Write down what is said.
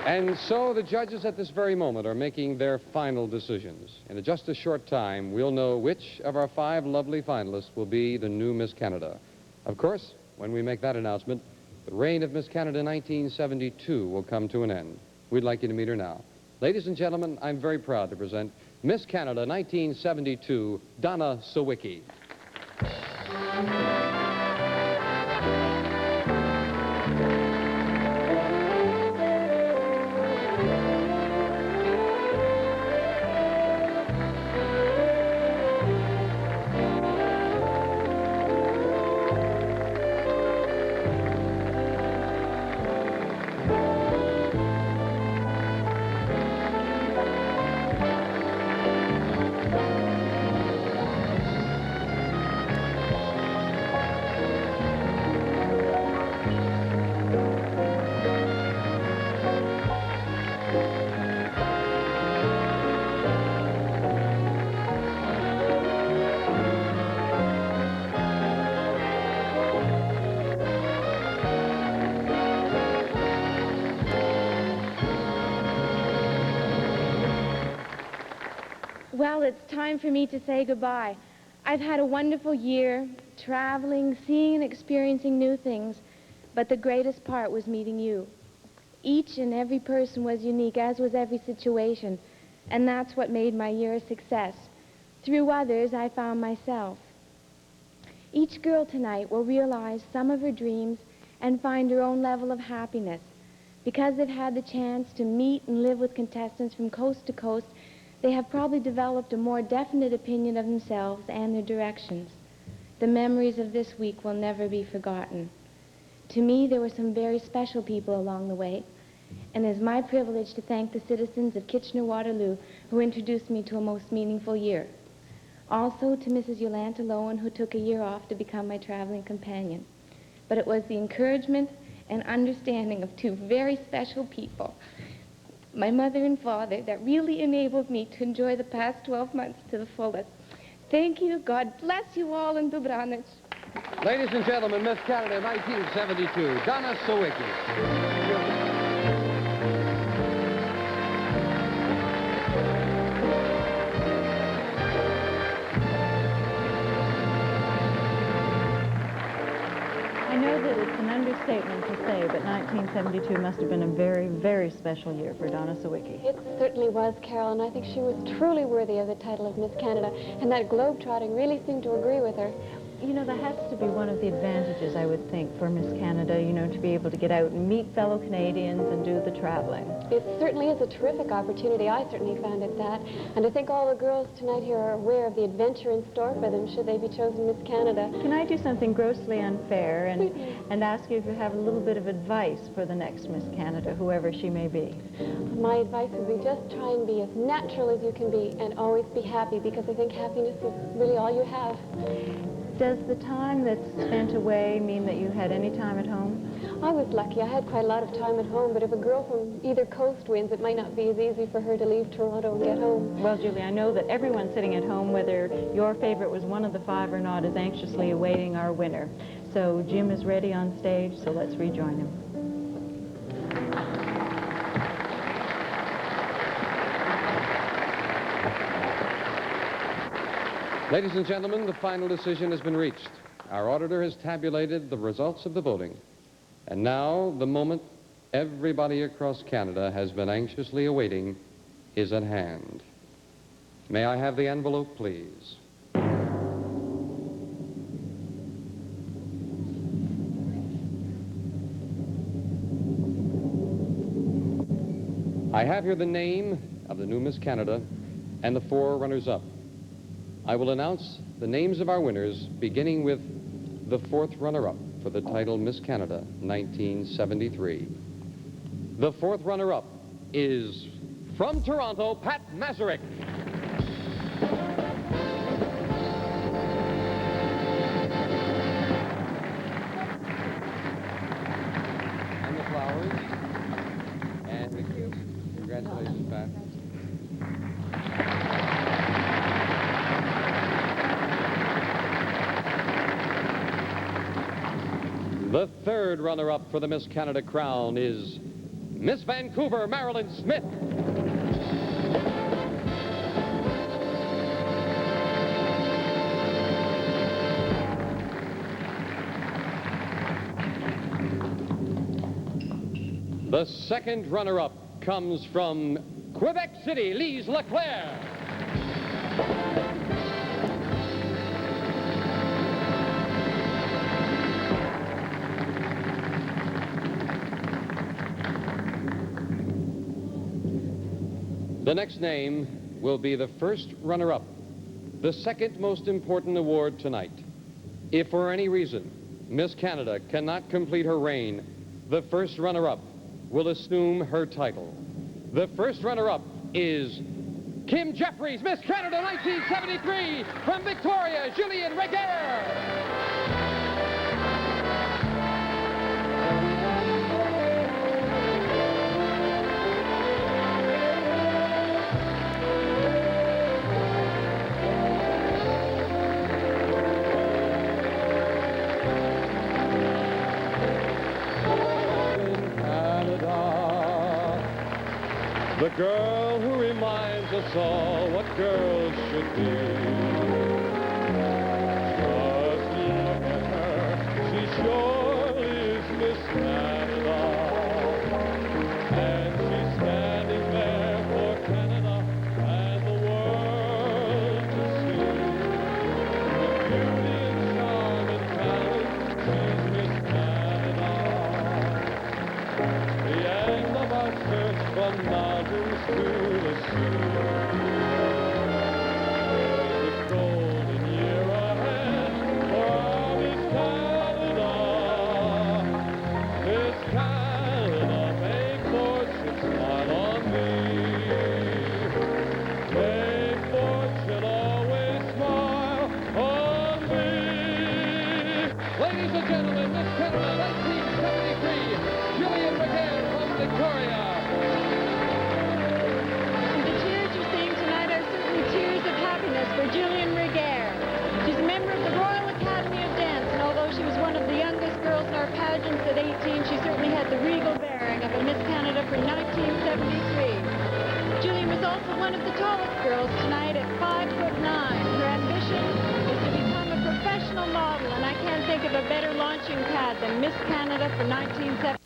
And so the judges at this very moment are making their final decisions. In just a short time, we'll know which of our 5 lovely finalists will be the new Miss Canada. Of course, when we make that announcement, the reign of Miss Canada 1972 will come to an end. We'd like you to meet her now. Ladies and gentlemen, I'm very proud to present Miss Canada 1972, Donna Sawicky. Well, it's time for me to say goodbye. I've had a wonderful year, traveling, seeing and experiencing new things, but the greatest part was meeting you. Each and every person was unique, as was every situation, and that's what made my year a success. Through others, I found myself. Each girl tonight will realize some of her dreams and find her own level of happiness. Because they've had the chance to meet and live with contestants from coast to coast, they have probably developed a more definite opinion of themselves and their directions. The memories of this week will never be forgotten. To me, there were some very special people along the way, and it is my privilege to thank the citizens of Kitchener-Waterloo who introduced me to a most meaningful year. Also to Mrs. Yolanta Lowen, who took a year off to become my traveling companion. But it was the encouragement and understanding of 2 very special people, my mother and father, that really enabled me to enjoy the past 12 months to the fullest. Thank you. God bless you all, and dobranoc. Ladies and gentlemen, Miss Canada 1972, Donna Sawicky. I know that it's an understatement to say, but 1972 must have been a very, very special year for Donna Sawicky. It certainly was, Carol, and I think she was truly worthy of the title of Miss Canada, and that globe-trotting really seemed to agree with her. You know, that has to be one of the advantages, I would think, for Miss Canada, you know, to be able to get out and meet fellow Canadians and do the traveling. It certainly is a terrific opportunity. I certainly found it that. And I think all the girls tonight here are aware of the adventure in store for them should they be chosen Miss Canada. Can I do something grossly unfair and ask you if you have a little bit of advice for the next Miss Canada, whoever she may be? My advice would be just try and be as natural as you can be and always be happy, because I think happiness is really all you have. Does the time that's spent away mean that you had any time at home? I was lucky. I had quite a lot of time at home, but if a girl from either coast wins, it might not be as easy for her to leave Toronto and get home. Well, Julie, I know that everyone sitting at home, whether your favorite was one of the 5 or not, is anxiously awaiting our winner. So Jim is ready on stage, so let's rejoin him. Ladies and gentlemen, the final decision has been reached. Our auditor has tabulated the results of the voting. And now, the moment everybody across Canada has been anxiously awaiting is at hand. May I have the envelope, please? I have here the name of the new Miss Canada and the 4 runners-up. I will announce the names of our winners, beginning with the 4th runner-up for the title Miss Canada 1973. The 4th runner-up is from Toronto, Pat Mazurick. And the flowers. And thank you. Congratulations, Pat. The 3rd runner-up for the Miss Canada crown is Miss Vancouver, Marilyn Smith. The second runner-up comes from Quebec City, Lise Leclerc. The next name will be the first runner-up, the second most important award tonight. If for any reason Miss Canada cannot complete her reign, the first runner-up will assume her title. The first runner-up is Kim Jeffries, Miss Canada 1973, from Victoria, Gillian Regehr. The girl who reminds us all what girls should be. Just look at her, she surely is Miss Canada. And she's standing there for Canada and the world to see. With beauty and charm and talent, she's Miss Canada. The end of our search from mountains to the sea. There's a golden year ahead for our Miss Canada. Miss Canada, make fortune smile on me. Make fortune always smile on me. Ladies and gentlemen, Miss Canada 1973, Gillian Regehr from Victoria. For Gillian Regehr. She's a member of the Royal Academy of Dance, and although she was one of the youngest girls in our pageants at 18, she certainly had the regal bearing of a Miss Canada for 1973. Gillian was also one of the tallest girls tonight at 5'9". Her ambition is to become a professional model, and I can't think of a better launching pad than Miss Canada for 1973.